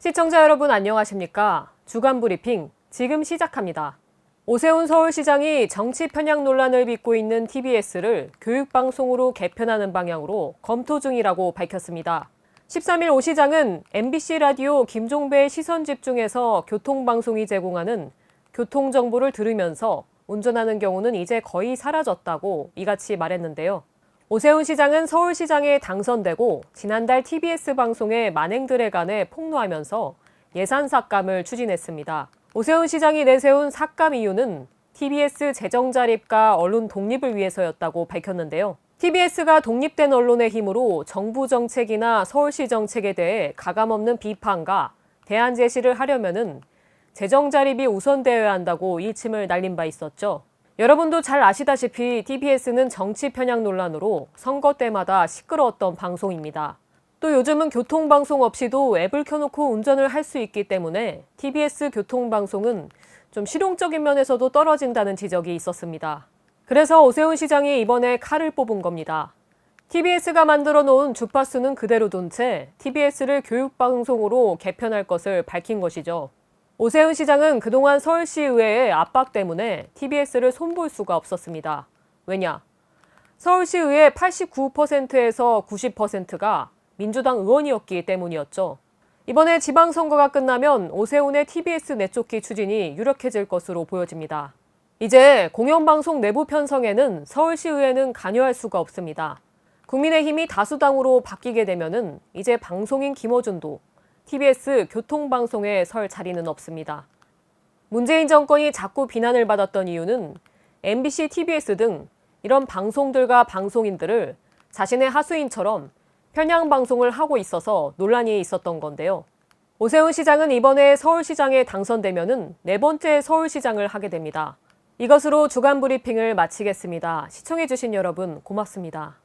시청자 여러분 안녕하십니까? 주간 브리핑 지금 시작합니다. 오세훈 서울시장이 정치 편향 논란을 빚고 있는 TBS를 교육방송으로 개편하는 방향으로 검토 중이라고 밝혔습니다. 13일 오 시장은 MBC 라디오 김종배의 시선집중에서 교통방송이 제공하는 교통정보를 들으면서 운전하는 경우는 이제 거의 사라졌다고 이같이 말했는데요. 오세훈 시장은 서울시장에 당선되고 지난달 TBS 방송의 만행들에 관해 폭로하면서 예산 삭감을 추진했습니다. 오세훈 시장이 내세운 삭감 이유는 TBS 재정 자립과 언론 독립을 위해서였다고 밝혔는데요. TBS가 독립된 언론의 힘으로 정부 정책이나 서울시 정책에 대해 가감없는 비판과 대안 제시를 하려면은 재정 자립이 우선되어야 한다고 일침을 날린 바 있었죠. 여러분도 잘 아시다시피 TBS는 정치 편향 논란으로 선거 때마다 시끄러웠던 방송입니다. 또 요즘은 교통방송 없이도 앱을 켜놓고 운전을 할 수 있기 때문에 TBS 교통방송은 좀 실용적인 면에서도 떨어진다는 지적이 있었습니다. 그래서 오세훈 시장이 이번에 칼을 뽑은 겁니다. TBS가 만들어 놓은 주파수는 그대로 둔 채 TBS를 교육방송으로 개편할 것을 밝힌 것이죠. 오세훈 시장은 그동안 서울시의회의 압박 때문에 TBS를 손볼 수가 없었습니다. 왜냐? 서울시의회 89%에서 90%가 민주당 의원이었기 때문이었죠. 이번에 지방선거가 끝나면 오세훈의 TBS 내쫓기 추진이 유력해질 것으로 보여집니다. 이제 공영방송 내부 편성에는 서울시의회는 관여할 수가 없습니다. 국민의힘이 다수당으로 바뀌게 되면은 이제 방송인 김어준도 TBS 교통방송에 설 자리는 없습니다. 문재인 정권이 자꾸 비난을 받았던 이유는 MBC, TBS 등 이런 방송들과 방송인들을 자신의 하수인처럼 편향 방송을 하고 있어서 논란이 있었던 건데요. 오세훈 시장은 이번에 서울시장에 당선되면은 네 번째 서울시장을 하게 됩니다. 이것으로 주간 브리핑을 마치겠습니다. 시청해주신 여러분 고맙습니다.